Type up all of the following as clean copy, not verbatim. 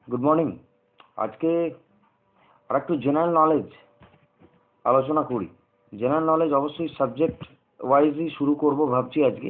Good morning. আজকে আর একটু general knowledge আলোচনা করি। জেনারেল নলেজ অবশ্যই সাবজেক্ট ওয়াইজই শুরু করব ভাবছি। আজকে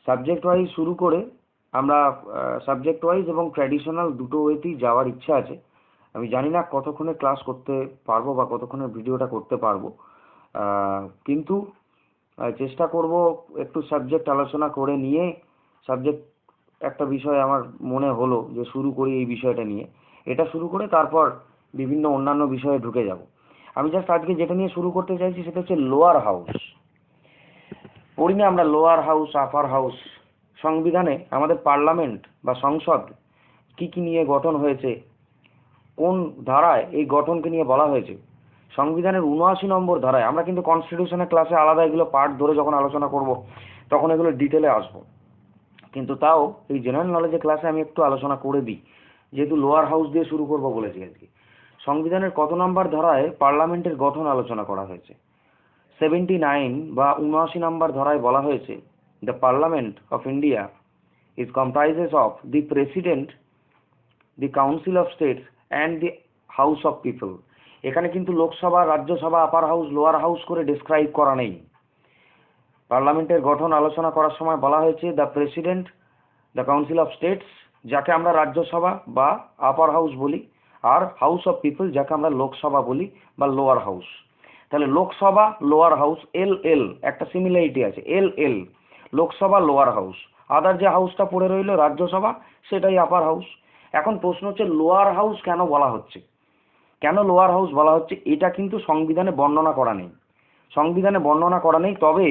সাবজেক্ট ওয়াইজ শুরু করে আমরা সাবজেক্ট ওয়াইজ এবং ট্র্যাডিশনাল দুটো ওয়েতেই যাওয়ার ইচ্ছা আছে। আমি জানি না কতক্ষণে ক্লাস করতে পারবো বা কতক্ষণে ভিডিওটা করতে পারবো, কিন্তু চেষ্টা করব একটু সাবজেক্ট আলোচনা করে নিয়ে সাবজেক্ট একটা বিষয় আমার মনে হলো যে শুরু করি এই বিষয়টা নিয়ে। এটা শুরু করে তারপর বিভিন্ন অন্যান্য বিষয়ে ঢুকে যাব। আমি জাস্ট আজকে যেটা নিয়ে শুরু করতে চাইছি সেটা হচ্ছে লোয়ার হাউস। পড়ি না আমরা লোয়ার হাউস, আপার হাউস? সংবিধানে আমাদের পার্লামেন্ট বা সংসদ কি কি নিয়ে গঠন হয়েছে, কোন ধারায় এই গঠনকে নিয়ে বলা হয়েছে? সংবিধানের ৭৯ নম্বর ধারায়। আমরা কিন্তু কনস্টিটিউশনের ক্লাসে আলাদা এগুলো পার্ট ধরে যখন আলোচনা করব তখন এগুলো ডিটেলে আসবো, কিন্তু তাও এই জেনারেল নলেজের ক্লাসে আমি একটু আলোচনা করে দিই, যেহেতু লোয়ার হাউস দিয়ে শুরু করব বলেছি আজকে। সংবিধানের কত নম্বর ধারায় পার্লামেন্টের গঠন আলোচনা করা হয়েছে? 79 বা ৭৯ নম্বর ধারায় বলা হয়েছে, the parliament of India is comprises of the president, the council of states and the house of people. এখানে কিন্তু লোকসভা, রাজ্যসভা, আপার হাউস, লোয়ার হাউস করে ডিসক্রাইব করা নেই। পার্লামেন্টের গঠন আলোচনা করার সময় বলা হয়েছে the president, the council of states, যাকে আমরা রাজ্যসভা বা আপার হাউস বলি, আর হাউস অফ পিপল, যাকে আমরা লোকসভা বলি বা লোয়ার হাউস। তাহলে লোকসভা, লোয়ার হাউস, এল এল একটা সিমিলারিটি আছে, এল এল লোকসভা, লোয়ার হাউস। আদার যে হাউসটা পড়ে রইল রাজ্যসভা, সেটাই আপার হাউস। এখন প্রশ্ন হচ্ছে লোয়ার হাউস কেন বলা হচ্ছে, কেন লোয়ার হাউস বলা হচ্ছে? এটা কিন্তু সংবিধানে বর্ণনা করা নেই। সংবিধানে বর্ণনা করা নেই, তবে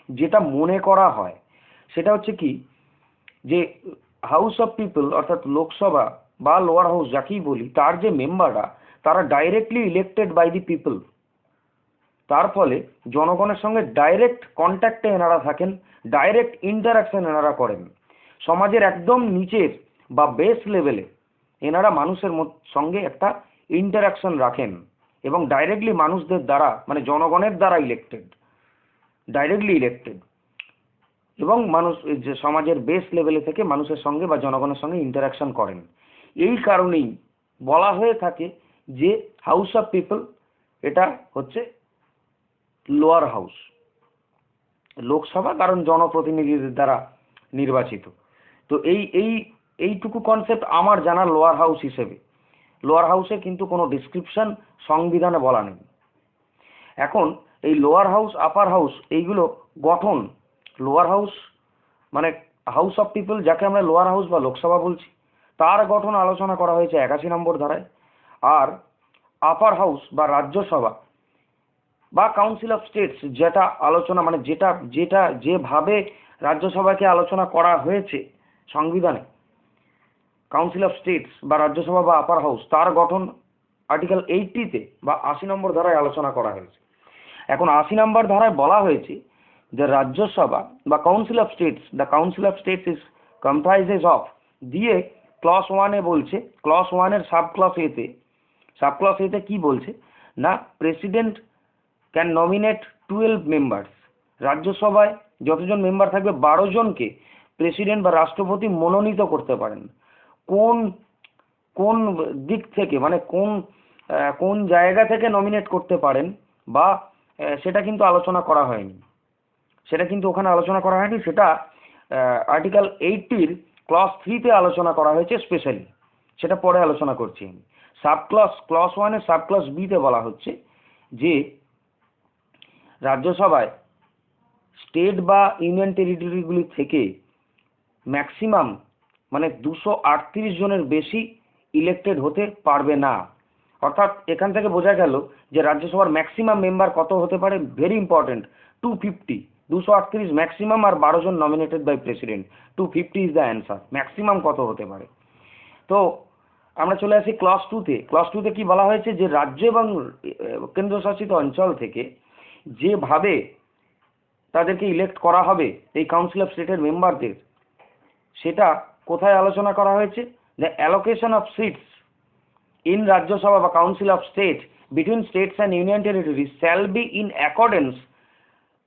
যেটা মনে করা হয় সেটা হচ্ছে কি, যে হাউস অফ পিপল অর্থাৎ লোকসভা বা লোয়ার হাউস যাকেই বলি, তার যে মেম্বাররা তারা directly elected by the people. তার ফলে জনগণের সঙ্গে ডাইরেক্ট কন্ট্যাক্টে এনারা থাকেন, ডাইরেক্ট ইন্টারাকশন এনারা করেন। সমাজের একদম নিচের বা বেস লেভেলে এনারা মানুষের সঙ্গে একটা ইন্টারাকশন রাখেন এবং ডাইরেক্টলি মানুষদের দ্বারা, মানে জনগণের দ্বারা ইলেক্টেড, ডাইরেক্টলি ইলেক্টেড, এবং মানুষ যে সমাজের বেস লেভেলে থেকে মানুষের সঙ্গে বা জনগণের সঙ্গে ইন্টারাকশন করেন। এই কারণেই বলা হয়ে থাকে যে হাউস অফ পিপল এটা হচ্ছে লোয়ার হাউস। লোকসভা কারণ জনপ্রতিনিধিদের দ্বারা নির্বাচিত। তো এইটুকু কনসেপ্ট আমার জানা লোয়ার হাউস হিসেবে। লোয়ার হাউসে কিন্তু কোনো ডিসক্রিপশন সংবিধানে বলা নেই। এখন এই লোয়ার হাউস, আপার হাউস, এইগুলো গঠন, লোয়ার হাউস মানে হাউস অফ পিপল, যাকে আমরা লোয়ার হাউস বা লোকসভা বলছি, তার গঠন আলোচনা করা হয়েছে ৮১ নম্বর ধারায়। আর আপার হাউস বা রাজ্যসভা বা কাউন্সিল অফ স্টেটস, যেটা আলোচনা মানে যেটা যেটা যেভাবে রাজ্যসভাকে আলোচনা করা হয়েছে সংবিধানে, কাউন্সিল অফ স্টেটস বা রাজ্যসভা বা আপার হাউস, তার গঠন আর্টিকেল 80-তে বা ৮০ নম্বর ধারায় আলোচনা করা হয়েছে। এখন ৮০ নম্বর ধারায় বলা হয়েছে যে রাজ্যসভা বা council of states, the council of states is comprises of, দিয়ে ক্লস 1-এ বলছে, ক্লস 1-এর সাব ক্লস এতে কি বলছে না, প্রেসিডেন্ট ক্যান নমিনেট 12 মেম্বার্স। রাজ্যসভায় যতজন মেম্বার থাকবে 12 জনকে প্রেসিডেন্ট বা রাষ্ট্রপতি মনোনীত করতে পারেন। কোন কোন দিক থেকে, মানে কোন জায়গা থেকে নমিনেট করতে পারেন বা সেটা কিন্তু আলোচনা করা হয়নি, সেটা কিন্তু ওখানে আলোচনা করা হয়নি। সেটা আর্টিকেল 80-র ক্লস 3-তে আলোচনা করা হয়েছে স্পেশালি, সেটা পরে আলোচনা করছি আমি। ক্লস 1-এর সাব ক্লস বিতে বলা হচ্ছে যে রাজ্যসভায় স্টেট বা ইউনিয়ন টেরিটরিগুলি থেকে ম্যাক্সিমাম মানে 238 জনের বেশি ইলেক্টেড হতে পারবে না। অর্থাৎ এখান থেকে বোঝা গেল যে রাজ্যসভার ম্যাক্সিমাম মেম্বার কত হতে পারে, ভেরি ইম্পর্টেন্ট, 250। 238 ম্যাক্সিমাম, আর 12 জন nominated by president, 250 is the answer. Maximum কত হতে পারে? তো আমরা চলে আসি ক্লস 2-তে। ক্লস 2-তে কি বলা হয়েছে, যে রাজ্য এবং কেন্দ্রশাসিত অঞ্চল থেকে যেভাবে তাদেরকে ইলেক্ট করা হবে এই কাউন্সিল অফ স্টেটের মেম্বারদের, সেটা কোথায় আলোচনা করা হয়েছে? The allocation of seats in Rajya Sabha বা council of state between states and union territories shall be in accordance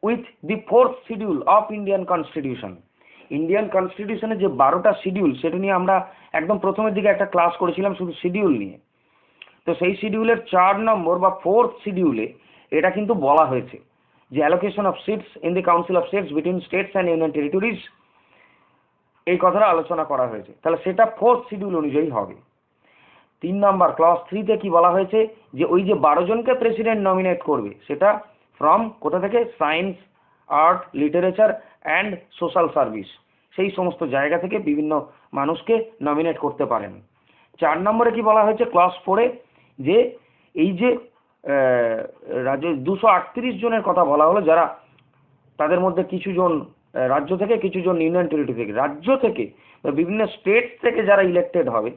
with the 4th schedule of Indian constitution. Indian কনস্টিটিউশনের যে 12টা শিডিউল, সেটা নিয়ে আমরা একদম প্রথমের দিকে একটা ক্লাস করেছিলাম শুধু শিডিউল নিয়ে। তো সেই শিডিউলের 4 নম্বর বা 4th শিডিউলে এটা কিন্তু বলা হয়েছে যে allocation of seats in the council of states between states and union territories, এই কথাটা আলোচনা করা হয়েছে। তাহলে সেটা 4th শিডিউল অনুযায়ী হবে। 3 নম্বর ক্লজ 3-তে কি বলা হয়েছে যে ওই যে 12 জনকে প্রেসিডেন্ট নমিনেট করবে সেটা ফ্রম কোথা থেকে, science, art, literature and social service, সেই সমস্ত জায়গা থেকে বিভিন্ন মানুষকে নমিনেট করতে পারেন। 4 নম্বরে কি বলা হয়েছে ক্লজ 4-এ যে এই যে রাজ্য 238 জনের কথা বলা হলো, যারা তাদের মধ্যে কিছু জন রাজ্য থেকে, কিছু জন ইউনিয়ন টেরিটরি থেকে, রাজ্য থেকে বা বিভিন্ন স্টেট থেকে যারা ইলেক্টেড হবে,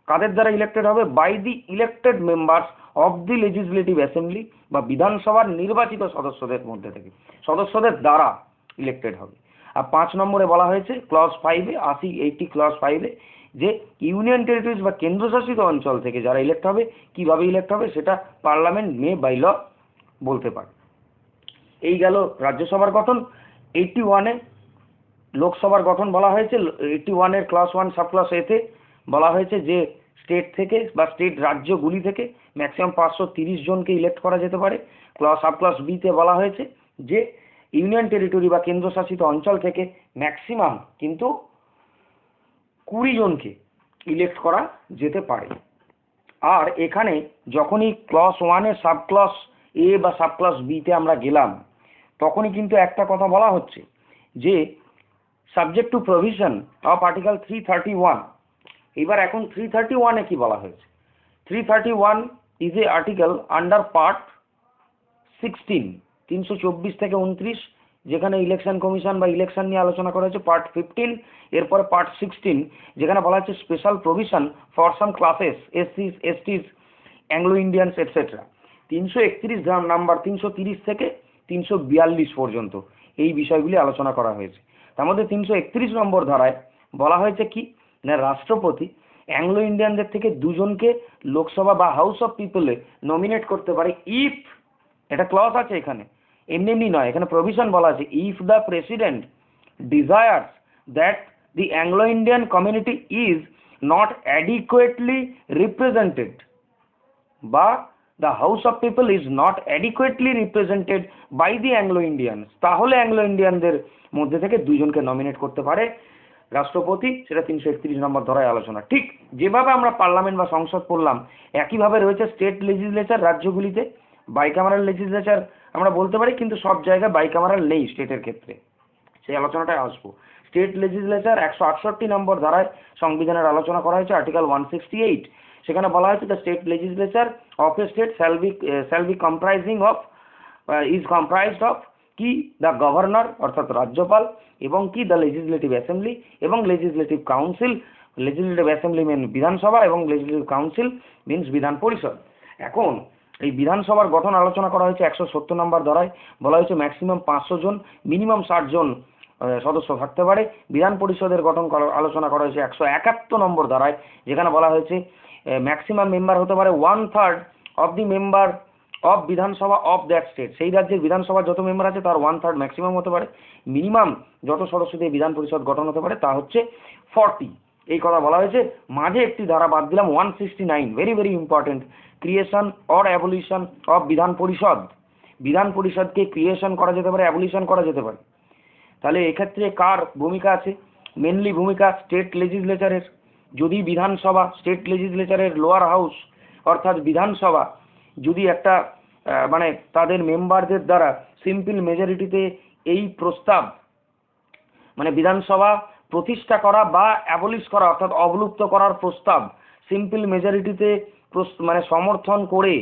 কাদের দ্বারা ইলেক্টেড হবে, by the elected members of the legislative assembly, বা বিধানসভার নির্বাচিত সদস্যদের মধ্যে থেকে, সদস্যদের দ্বারা ইলেক্টেড হবে। আর 5 নম্বরে বলা হয়েছে ক্লজ 5-এ 80 ক্লজ 5-এ যে ইউনিয়ন টেরিটরিজ বা কেন্দ্রশাসিত অঞ্চল থেকে যারা ইলেক্ট হবে, কিভাবে ইলেক্ট হবে সেটা পার্লামেন্ট মে বাই ল বলতে পারে। এই গেল রাজ্যসভার গঠন। 81-এ লোকসভার গঠন বলা হয়েছে। 81-এর ক্লাস 1 সাব ক্লাস এতে বলা হয়েছে যে স্টেট থেকে বা স্টেট রাজ্যগুলি থেকে ম্যাক্সিমাম 530 জনকে ইলেক্ট করা যেতে পারে। সাব ক্লাস বিতে বলা হয়েছে যে ইউনিয়ন টেরিটরি বা কেন্দ্রশাসিত অঞ্চল থেকে ম্যাক্সিমাম কিন্তু 20 জনকে ইলেক্ট করা যেতে পারে। আর এখানে যখনই ক্লস 1-এর সাব ক্লস এ বা সাব ক্লস বিতে আমরা গেলাম, তখনই কিন্তু একটা কথা বলা হচ্ছে যে subject to provision of article 331। এবার এখন 331-এ কি বলা হয়েছে? 331 is a article under part 16, 324 থেকে 29, যেখানে ইলেকশন কমিশন বা ইলেকশন নিয়ে আলোচনা করা হয়েছে। পার্ট 15, এরপরে পার্ট 16, যেখানে বলা হচ্ছে special provision for some classes, এসসিস, STs, Anglo Indians etcetera. 331 number 330 থেকে 342 পর্যন্ত এই বিষয়গুলি আলোচনা করা হয়েছে। তার মধ্যে 331 নম্বর ধারায় বলা হয়েছে কি না, রাষ্ট্রপতি অ্যাংলো ইন্ডিয়ানদের থেকে 2 জনকে লোকসভা বা হাউস অফ পিপলে নমিনেট করতে পারে ইফ, এটা ক্লজ আছে এখানে, এমনি এমনি নয়, এখানে প্রভিশন বলা আছে, if the president desires that the Anglo Indian community is not adequately represented বা the house of people is not adequately represented by the anglo indians, তাহলে অ্যাংলো ইন্ডিয়ানদের মধ্যে থেকে 2 জনকে নমিনেট করতে পারে রাষ্ট্রপতি। সেটা 331 নম্বর ধারায় আলোচনা। ঠিক যেভাবে আমরা পার্লামেন্ট বা সংসদ পড়লাম, একইভাবে রয়েছে স্টেট লেজিসলেচার। রাজ্যগুলিতে বাইক্যামারাল লেজিসলেচার আমরা বলতে পারি, কিন্তু সব জায়গায় বাইক্যামারাল নেই স্টেটের ক্ষেত্রে, সেই আলোচনাটায় আসবো। স্টেট লেজিসলেচার 168 নম্বর ধারায় সংবিধানের আলোচনা করা হয়েছে, আর্টিকেল 168। সেখানে বলা হয়েছে the state legislature of a state shall be comprising of is comprised of কি, দ্য গভর্নর অর্থাৎ রাজ্যপাল, এবং কি দ্য লেজিসলেটিভ অ্যাসেম্বলি এবং লেজিসলেটিভ কাউন্সিল। লেজিসলেটিভ অ্যাসেম্বলি মিন বিধানসভা এবং লেজিসলেটিভ কাউন্সিল মিনস বিধান পরিষদ। এখন এই বিধানসভার গঠন আলোচনা করা হয়েছে 170 নম্বর ধারায়। বলা হয়েছে ম্যাক্সিমাম 500 জন, মিনিমাম 60 জন সদস্য থাকতে পারে। বিধান পরিষদের গঠন আলোচনা করা হয়েছে 171 নম্বর ধারায়, যেখানে বলা হয়েছে ম্যাক্সিমাম মেম্বার হতে পারে 1/3 অফ দি মেম্বার অফ বিধানসভা অফ দ্যাট স্টেট। সেই রাজ্যের বিধানসভা যত মেম্বার আছে তার 1/3 ম্যাক্সিমাম হতে পারে। মিনিমাম যত সদস্য দিয়ে বিধান পরিষদ গঠন হতে পারে তা হচ্ছে 40। এই কথা বলা হয়েছে। মাঝে একটি ধারা বাদ দিলাম, 169, very very important, creation or abolition of বিধান পরিষদ। বিধান পরিষদকে ক্রিয়েশন করা যেতে পারে, অ্যাবলিশন করা যেতে পারে। তাহলে এক্ষেত্রে কার ভূমিকা আছে? মেনলি ভূমিকা স্টেট লেজিসলেচারের। যদি বিধানসভা স্টেট লেজিসলেচারের লোয়ার হাউস অর্থাৎ বিধানসভা যদি একটা মানে তাদের মেম্বারদের দ্বারা সিম্পল মেজরিটিতে এই প্রস্তাব মানে বিধানসভা প্রতিষ্ঠা করা বা অ্যাবলিশ করা অর্থাৎ অবলুপ্ত করার প্রস্তাব সিম্পল মেজরিটিতে মানে সমর্থন করে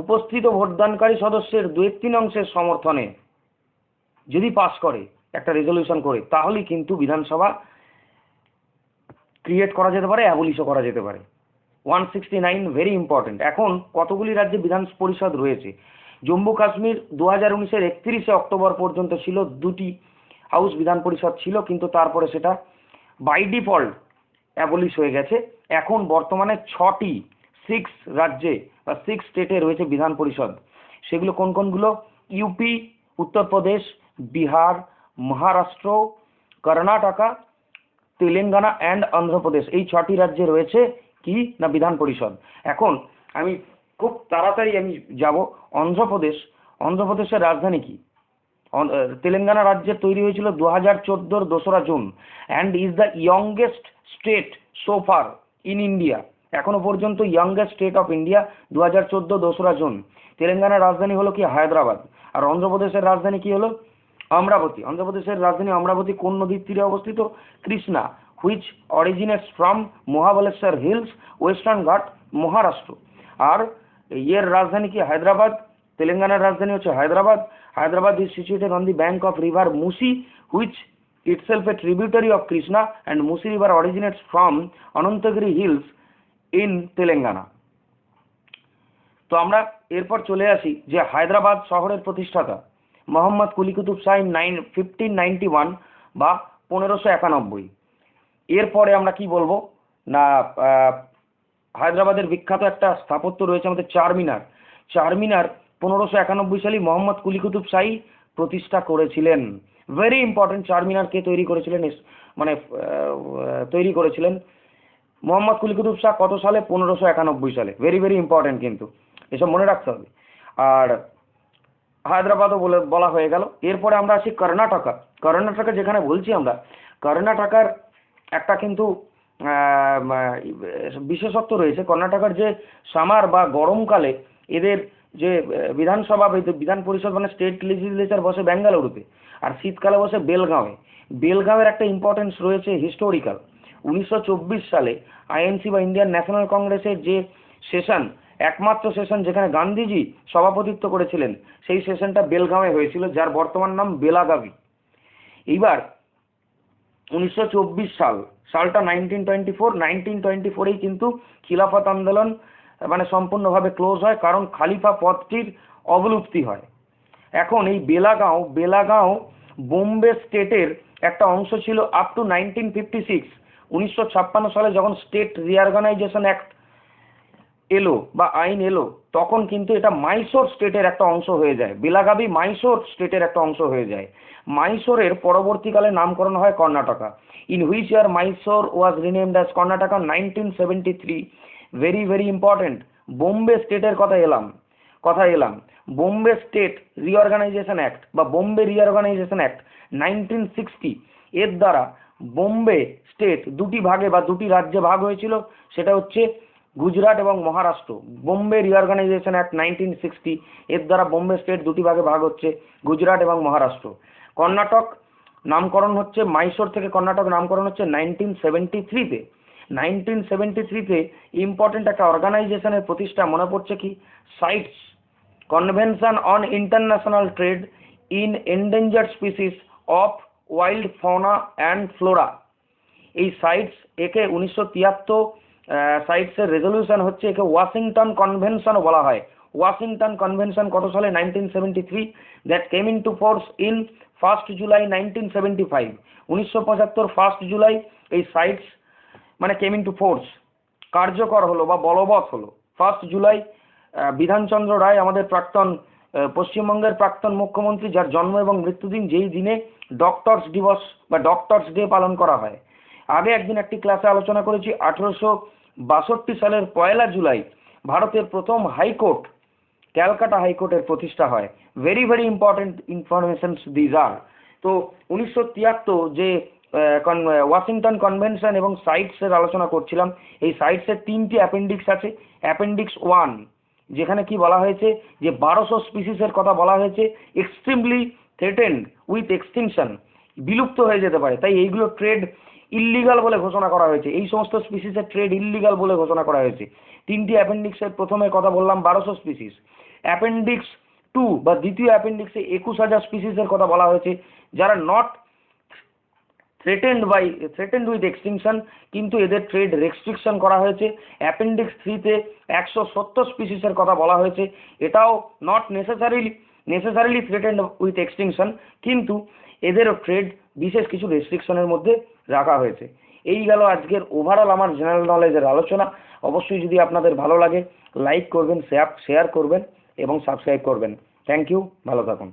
উপস্থিত ভোটদানকারী সদস্যের 2/3 সমর্থনে যদি পাস করে একটা রেজলিউশন করে, তাহলেই কিন্তু বিধানসভা ক্রিয়েট করা যেতে পারে, অ্যাবলিশও করা যেতে পারে। 169 ভেরি ইম্পর্টেন্ট। এখন কতগুলি রাজ্যে বিধান পরিষদ রয়েছে? জম্মু কাশ্মীর 2019-এর 31শে অক্টোবর পর্যন্ত ছিল 2টি হাউস বিধান পরিষদ ছিল, কিন্তু তারপরে সেটা বাই ডিফল্ট অ্যাবলিশ হয়ে গেছে। এখন বর্তমানে 6টি 6 রাজ্যে বা 6 স্টেটে রয়েছে বিধান পরিষদ। সেগুলো কোন কোনগুলো? ইউপি, উত্তরপ্রদেশ, বিহার, মহারাষ্ট্র, কর্ণাটকা, তেলেঙ্গানা অ্যান্ড অন্ধ্রপ্রদেশ, এই 6টি রাজ্যে রয়েছে কি না বিধান পরিষদ। এখন আমি খুব তাড়াতাড়ি আমি যাব অন্ধ্রপ্রদেশ। অন্ধ্রপ্রদেশের রাজধানী কি? তেলেঙ্গানা রাজ্যের তৈরি হয়েছিল 2014 2রা June and is the youngest state so far in India. এখনো পর্যন্ত ইয়ংগেস্ট স্টেট অফ ইন্ডিয়া 2014 2রা জুন। তেলেঙ্গানার রাজধানী হলো কি হায়দ্রাবাদ। আর অন্ধ্রপ্রদেশের রাজধানী কি হলো অমরাবতী। অন্ধ্রপ্রদেশের রাজধানী অমরাবতী কোন নদীর তীরে অবস্থিত? Krishna, which originates from Mahabaleshwar hills, western Ghat, Maharashtra. আর এর রাজধানী কি? হায়দ্রাবাদ। তেলেঙ্গানার রাজধানী হচ্ছে Hyderabad. Hyderabad is situated on the bank of river Musi, which itself a tributary of Krishna, and Musi river originates from Anantagiri hills in Telangana. তো আমরা এরপর চলে আসি যে হায়দ্রাবাদ শহরের প্রতিষ্ঠাতা মোহাম্মদ কুলি কুতুব শাহ 1591 বা 1591। এরপরে আমরা কি বলবো না হায়দ্রাবাদের বিখ্যাত একটা স্থাপত্য রয়েছে আমাদের চারমিনার। চারমিনার 1591 সালে মোহাম্মদ কুলি কুতুব শাহ প্রতিষ্ঠা করেছিলেন। ভেরি ইম্পর্টেন্ট, চারমিনার কে তৈরি করেছিলেন? মানে তৈরি করেছিলেন মোহাম্মদ কুলি কুতুব শাহ কত সালে? 1591 সালে। ভেরি ভেরি ইম্পর্টেন্ট, কিন্তু এসব মনে রাখতে হবে। আর হায়দ্রাবাদও বলা হয়ে গেল। এরপরে আমরা আসি কর্ণাটকা। কর্ণাটকা যেখানে বলছি আমরা, কর্ণাটকার একটা কিন্তু বিশেষত্ব রয়েছে। কর্ণাটকার যে সামার বা গরমকালে এদের যে বিধানসভা বিধান পরিষদ মানে স্টেট লেজিসলেচার বসে বেঙ্গালুরুতে, আর শীতকালে বসে বেলগাঁওয়ে। বেলগাঁওয়ের একটা ইম্পর্টেন্স রয়েছে হিস্টোরিক্যাল। 1924 সালে আইএনসি বা ইন্ডিয়ান ন্যাশনাল কংগ্রেসের যে সেশন, একমাত্র সেশন যেখানে গান্ধীজি সভাপতিত্ব করেছিলেন, সেই সেশনটা বেলগাঁওয়ে হয়েছিল, যার বর্তমান নাম বেলাগাভি। এইবার 1924 সালটা 1924 কিন্তু খিলাফত আন্দোলন মানে সম্পূর্ণভাবে ক্লোজ হয়, কারণ খালিফা পদটির অবলুপ্তি হয়। এখন এই বেলাগাঁও বোম্বে স্টেটের একটা অংশ ছিল আপ টু 1956। 1956 সালে যখন স্টেট রিঅর্গানাইজেশন অ্যাক্ট এলো বা আইন এলো, তখন কিন্তু এটা মাইসোর স্টেটের একটা অংশ হয়ে যায়। বেলাগাভি মাইসোর স্টেটের একটা অংশ হয়ে যায়। মাইসোরের পরবর্তীকালে নামকরণ হয় Karnataka. In which year Mysore was renamed as Karnataka 1973। Very very important. Bombay স্টেটের কথা এলাম। বোম্বে স্টেট রিঅর্গানাইজেশন অ্যাক্ট বা বোম্বে রিঅর্গানাইজেশন অ্যাক্ট 1960, এর দ্বারা বোম্বে স্টেট দুটি ভাগে বা দুটি রাজ্যে ভাগ হয়েছিল, সেটা হচ্ছে গুজরাট এবং মহারাষ্ট্র। বোম্বে রিঅর্গানাইজেশন অ্যাক্ট 1960, এর দ্বারা বোম্বে স্টেট দুটি ভাগে ভাগ হচ্ছে, গুজরাট এবং মহারাষ্ট্র। কর্ণাটক নামকরণ হচ্ছে মাইসোর থেকে, কর্ণাটক নামকরণ হচ্ছে 1973-তে। 1973-তে ইম্পর্টেন্ট একটা অর্গানাইজেশনের প্রতিষ্ঠা মনে পড়ছে কি? CITES convention on international trade in endangered species of wild fauna and flora. এই সাইটস একে 1973 সাইটসের রেজলিউশন হচ্ছে, একে ওয়াশিংটন কনভেনশনও বলা হয়। ওয়াশিংটন কনভেনশন কত সালে? 1973। That came in to force in 1 July 1975। 1975 1 জুলাই এই সাইটস মানে কেম ইন টু ফোর্স, কার্যকর হলো বা বলবৎ হলো। 1 জুলাই বিধানচন্দ্র রায়, আমাদের প্রাক্তন পশ্চিমবঙ্গের প্রাক্তন মুখ্যমন্ত্রী, যার জন্ম এবং মৃত্যুদিন, যেই দিনে ডক্টরস দিবস বা ডক্টরস ডে পালন করা হয়। আগে একদিন একটি ক্লাসে আলোচনা করেছি 1862 সালের 1 জুলাই ভারতের প্রথম হাইকোর্ট ক্যালকাটা হাইকোর্টের প্রতিষ্ঠা হয়। Very very important informations these are. তো 1973 যে ওয়াশিংটন কনভেনশন এবং সাইটসের আলোচনা করছিলাম, এই সাইটসের 3টি অ্যাপেন্ডিক্স আছে। অ্যাপেন্ডিক্স 1, যেখানে কি বলা হয়েছে যে 1200 স্পিসিসের কথা বলা হয়েছে, এক্সট্রিমলি থ্রেটেন্ড উইথ এক্সটিংশন, বিলুপ্ত হয়ে যেতে পারে, তাই এইগুলো ট্রেড ইল্লিগাল বলে ঘোষণা করা হয়েছে। এই সমস্ত স্পিসিসের ট্রেড ইল্লিগাল বলে ঘোষণা করা হয়েছে। 3টি অ্যাপেন্ডিক্সের প্রথমে কথা বললাম 1200 স্পিসিস। অ্যাপেন্ডিক্স 2 বা দ্বিতীয় অ্যাপেন্ডিক্সে 21,000 স্পিসিসের কথা বলা হয়েছে, যারা নট থ্রেটেন্ড উইথ এক্সটিংশন, কিন্তু এদের ট্রেড রেস্ট্রিকশন করা হয়েছে। অ্যাপেন্ডিক্স 3-তে 170 স্পিসিসের কথা বলা হয়েছে, এটাও not necessarily threatened with extinction, কিন্তু এদেরও ট্রেড বিশেষ কিছু রেস্ট্রিকশনের মধ্যে রাখা হয়েছে। এই গেল আজকের ওভারঅল আমার জেনারেল নলেজের আলোচনা। অবশ্যই যদি আপনাদের ভালো লাগে লাইক করবেন, শেয়ার করবেন এবং সাবস্ক্রাইব করবেন। থ্যাংক ইউ, ভালো থাকুন।